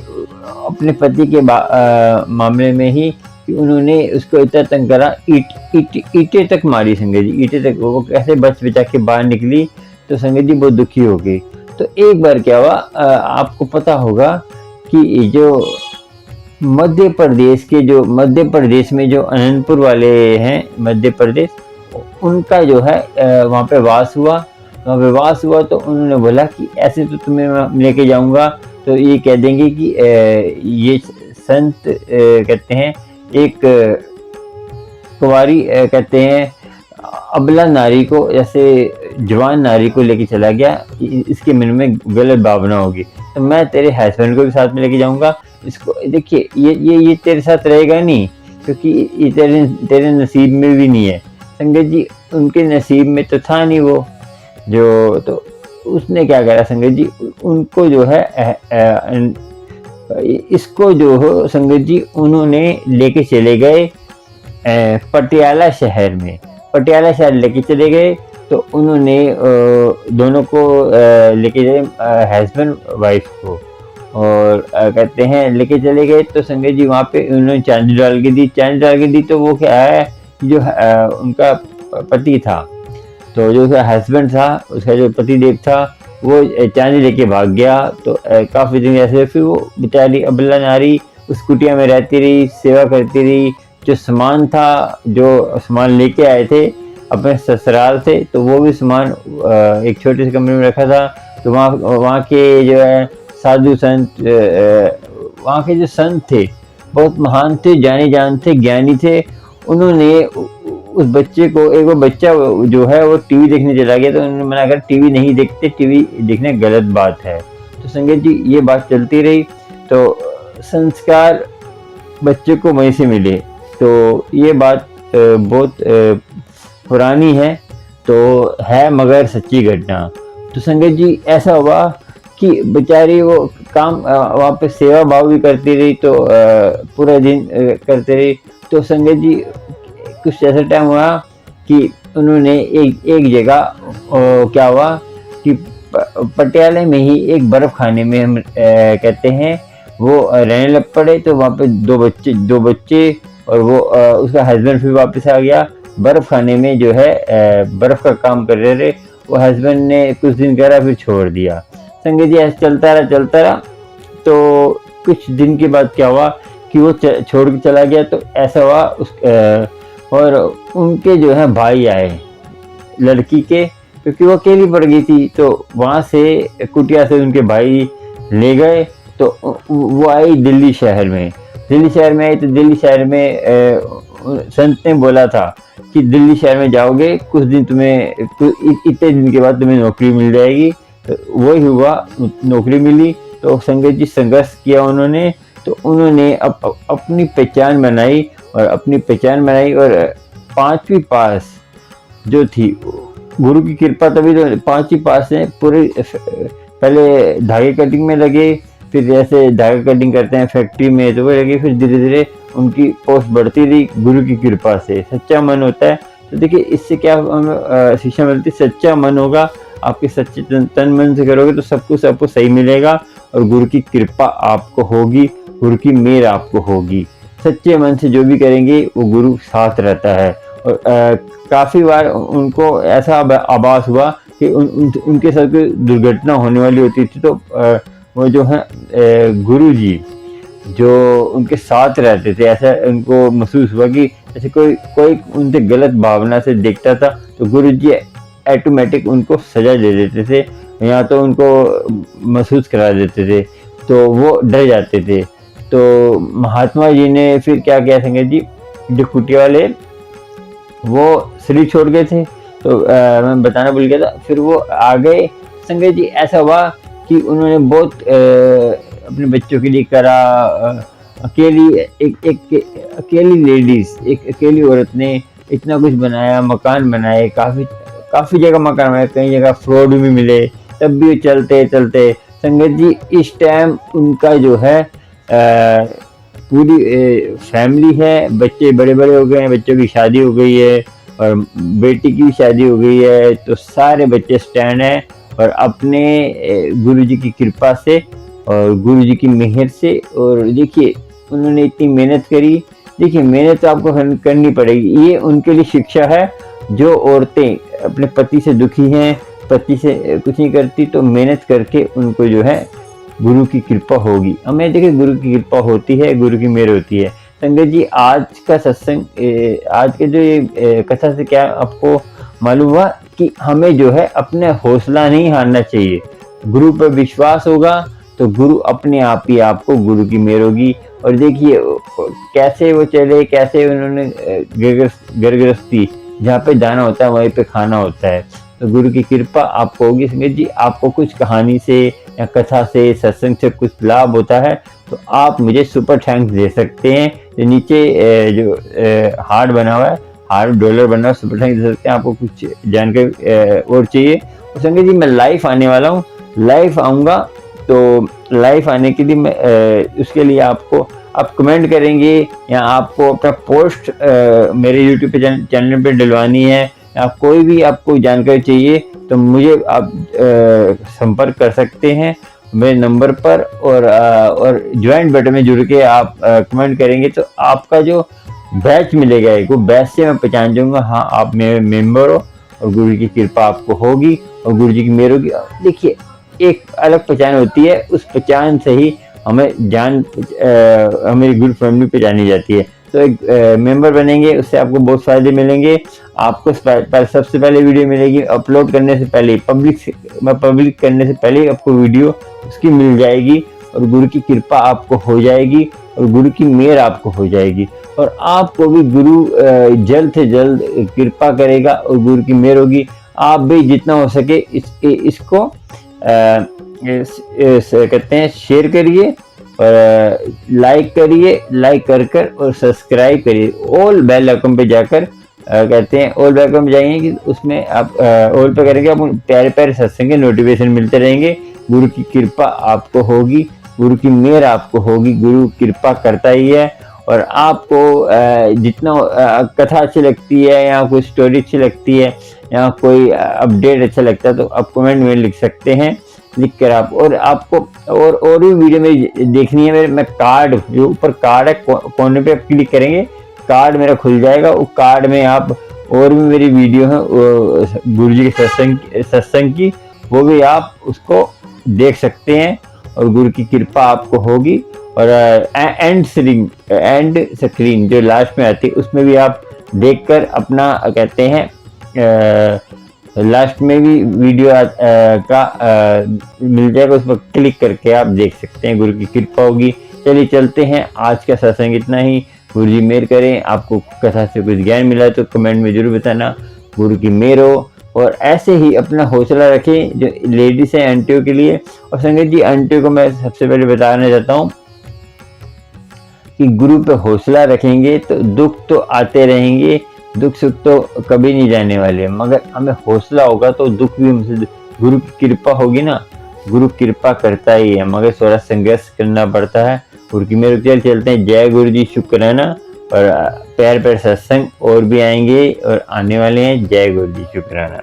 Speaker 1: अपने पति के मामले में ही कि उन्होंने उसको इतना तंग करा, ईंटें तक मारी संगत जी, ईंटें तक। वो कैसे बच बचा के बाहर निकली। तो संगत जी बहुत दुखी हो गई। तो एक बार क्या हुआ, आपको पता होगा कि जो मध्य प्रदेश में जो अनंतपुर वाले हैं, मध्य प्रदेश, उनका जो है वहाँ पे वास हुआ। तो उन्होंने बोला कि ऐसे तो तुम्हें मैं लेके जाऊंगा तो ये कह देंगे कि ये संत कहते हैं एक कुंवारी कहते हैं अबला नारी को, जैसे जवान नारी को लेके चला गया, इसके मन में गलत भावना होगी, तो मैं तेरे हस्बैंड को भी साथ में लेके जाऊंगा। इसको देखिए ये तेरे साथ रहेगा नहीं, क्योंकि ये तेरे नसीब में भी नहीं है। संगत जी उनके नसीब में तो था नहीं वो जो। तो उसने क्या करा संगत जी, उनको जो है इसको जो हो संगत जी उन्होंने लेके चले गए पटियाला शहर लेके चले गए। तो उन्होंने दोनों को लेके गए हस्बैंड वाइफ को, और कहते हैं लेके चले गए। तो संगत जी वहाँ पे उन्होंने चांदी डाल के दी। तो वो क्या है, जो उनका पति था, तो जो उसका हस्बैंड था, उसका जो पति देव था, वो चांदी लेके भाग गया। तो काफ़ी दिन ऐसे फिर वो बेचारी अबला नारी उस कुटिया में रहती रही, सेवा करती रही। जो सामान लेके आए थे अपने ससुराल से, तो वो भी सामान एक छोटे से कमरे में रखा था। तो वहाँ के जो है साधु संत, वहाँ के जो संत थे बहुत महान थे, जाने जान थे, ज्ञानी थे। उन्होंने उस बच्चे को, एक वो बच्चा जो है वो टीवी देखने चला गया, तो उन्होंने मना कर, टीवी नहीं देखते, टीवी देखने गलत बात है। तो संगत जी ये बात चलती रही। तो संस्कार बच्चे को वहीं से मिले। तो ये बात बहुत पुरानी है, तो है मगर सच्ची घटना। तो संगत जी ऐसा हुआ कि बेचारी वो काम वहाँ पे सेवा भाव भी करती रही, तो पूरा दिन करते रही। तो संगत जी कुछ ऐसा टाइम हुआ कि उन्होंने एक जगह क्या हुआ कि पटियाला में ही एक बर्फ खाने में हम कहते हैं वो रहने लग पड़े। तो वहाँ पे दो बच्चे और वो उसका हस्बैंड फिर वापस आ गया। बर्फ खाने में जो है बर्फ का काम कर रहे थे। वो हस्बैंड ने कुछ दिन करा फिर छोड़ दिया। संगत जी ऐसे चलता रहा। तो कुछ दिन के बाद क्या हुआ कि वो छोड़ के चला गया। तो ऐसा हुआ और उनके जो है भाई आए लड़की के, क्योंकि वो अकेली पड़ गई थी। तो वहाँ से कुटिया से उनके भाई ले गए। तो वो आई दिल्ली शहर में आई। तो दिल्ली शहर में संत ने बोला था कि दिल्ली शहर में जाओगे कुछ दिन, तुम्हें इतने दिन के बाद तुम्हें नौकरी मिल जाएगी। तो वही हुआ, नौकरी मिली। तो संगत जी संघर्ष किया उन्होंने। तो उन्होंने अपनी पहचान बनाई और 5वीं पास जो थी, गुरु की कृपा तभी तो 5वीं पास है। पूरे पहले धागे कटिंग में लगे, फिर जैसे धागा कटिंग करते हैं फैक्ट्री में तो वो लगे, फिर धीरे धीरे उनकी पोस्ट बढ़ती रही गुरु की कृपा से। सच्चा मन होता है। तो देखिए इससे क्या शिक्षा मिलती है, सच्चा मन होगा, आपके सच्चे तन मन से करोगे तो सब कुछ आपको सही मिलेगा और गुरु की कृपा आपको होगी, गुरु की मेहर आपको होगी। सच्चे मन से जो भी करेंगे वो गुरु साथ रहता है। और काफ़ी बार उनको ऐसा आभास हुआ कि उनके साथ कोई दुर्घटना होने वाली होती थी। तो वो जो है गुरु जी जो उनके साथ रहते थे, ऐसा उनको महसूस हुआ कि जैसे कोई उनसे गलत भावना से देखता था तो गुरु जी ऑटोमेटिक उनको सजा दे देते थे, या तो उनको महसूस करा देते थे, तो वो डर जाते थे। तो महात्मा जी ने फिर क्या किया संगत जी, जो कुटिया वाले वो शरीर छोड़ गए थे। तो मैं बताना भूल गया था। फिर वो आ गए संगत जी। ऐसा हुआ कि उन्होंने बहुत अपने बच्चों के लिए करा। अकेली लेडीज, एक अकेली औरत ने इतना कुछ बनाया, मकान बनाए, काफ़ी जगह मकान बनाए, कई जगह फ्रॉड भी मिले, तब भी चलते संगत जी इस टाइम उनका जो है पूरी फैमिली है, बच्चे बड़े हो गए हैं, बच्चों की शादी हो गई है और बेटी की भी शादी हो गई है। तो सारे बच्चे स्टैंड हैं और अपने गुरु जी की कृपा से और गुरु जी की मेहर से। और देखिए उन्होंने इतनी मेहनत करी। देखिए मेहनत तो आपको करनी पड़ेगी। ये उनके लिए शिक्षा है। जो औरतें अपने पति से दुखी हैं, पति से कुछ नहीं करती, तो मेहनत करके उनको जो है गुरु की कृपा होगी। हमें देखिए गुरु की कृपा होती है, गुरु की मेहर होती है। संगत जी आज का सत्संग, आज के जो ये कथा से क्या आपको मालूम हुआ कि हमें जो है अपने हौसला नहीं हारना चाहिए। गुरु पर विश्वास होगा तो गुरु अपने आप ही आपको गुरु की मेहर होगी। और देखिए कैसे वो चले, कैसे उन्होंने घर गृहस्थी, जहाँ पे जाना होता है वहीं पे खाना होता है। तो गुरु की कृपा आपको होगी। संगत जी आपको कुछ कहानी से या कथा से, सत्संग से कुछ लाभ होता है तो आप मुझे सुपर थैंक्स दे सकते हैं। जो नीचे जो हार्ट बना हुआ है, हार्ट डॉलर बना हुआ, सुपर थैंक्स दे सकते हैं। आपको कुछ जानकारी और चाहिए तो संगत जी मैं लाइव आने वाला हूँ, लाइव आऊँगा। तो लाइव आने के लिए मैं उसके लिए आप कमेंट करेंगे या आपको अपना पोस्ट मेरे यूट्यूब पे चैनल पे डलवानी है, या कोई भी आपको जानकारी चाहिए तो मुझे आप संपर्क कर सकते हैं मेरे नंबर पर। और ज्वाइंट बटन में जुड़ के आप कमेंट करेंगे तो आपका जो बैच मिलेगा, वो बैच से मैं पहचान जाऊँगा, हाँ आप मेरे मेंबर हो और गुरु की कृपा आपको होगी और गुरु जी की मेहर होगी। देखिए एक अलग पहचान होती है, उस पहचान से ही हमें हमारी गुरु फैमिली पे जानी जाती है। तो एक मेंबर बनेंगे, उससे आपको बहुत फायदे मिलेंगे। आपको सबसे पहले वीडियो मिलेगी अपलोड करने से पहले, पब्लिक करने से पहले आपको वीडियो उसकी मिल जाएगी और गुरु की कृपा आपको हो जाएगी और गुरु की मेहर आपको हो जाएगी। और आपको भी गुरु जल्द से जल्द कृपा करेगा और गुरु की मेहर होगी। आप भी जितना हो सके इसको कहते हैं शेयर करिए और लाइक करिए, लाइक कर और सब्सक्राइब करिए। ऑल बेल आइकन पे जाकर कहते हैं ऑल बेल आइकन पे जाएंगे कि उसमें आप ऑल पे करेंगे, आप प्यारे प्यारे सत्संग के नोटिफिकेशन मिलते रहेंगे। गुरु की कृपा आपको होगी, गुरु की मेहर आपको होगी। गुरु कृपा करता ही है। और आपको जितना कथा अच्छी लगती है या कोई स्टोरी अच्छी लगती है या कोई अपडेट अच्छा लगता है तो आप कमेंट में लिख सकते हैं, लिख कर आप, और आपको और भी वीडियो में देखनी है मैं कार्ड, जो ऊपर कार्ड है कोने पे आप क्लिक करेंगे, कार्ड मेरा खुल जाएगा। वो कार्ड में आप और भी मेरी वीडियो है गुरु जी के सत्संग की, वो भी आप उसको देख सकते हैं और गुरु की कृपा आपको होगी। और एंड स्क्रीन जो लास्ट में आती है उसमें भी आप देखकर अपना कहते हैं लास्ट में भी वीडियो मिल जाएगा, उस पर क्लिक करके आप देख सकते हैं, गुरु की कृपा होगी। चलिए चलते हैं, आज का सत्संग इतना ही। गुरु जी मेहर करें, आपको कथा से कुछ ज्ञान मिला तो कमेंट में जरूर बताना। गुरु की मेहर हो, और ऐसे ही अपना हौसला रखें जो लेडीज हैं आंटियों के लिए। और संगत जी आंटियों को मैं सबसे पहले बताना चाहता हूँ कि गुरु पे हौसला रखेंगे तो दुख तो आते रहेंगे, दुख सुख तो कभी नहीं जाने वाले, मगर हमें हौसला होगा तो दुख भी हमसे, गुरु की कृपा होगी ना, गुरु कृपा करता ही है, मगर थोड़ा संघर्ष करना पड़ता है। गुरु की मेरे चलते हैं। जय गुरु जी, शुक्राना। और प्यार प्यार सत्संग और भी आएंगे और आने वाले हैं। जय गुरु जी, शुक्राना।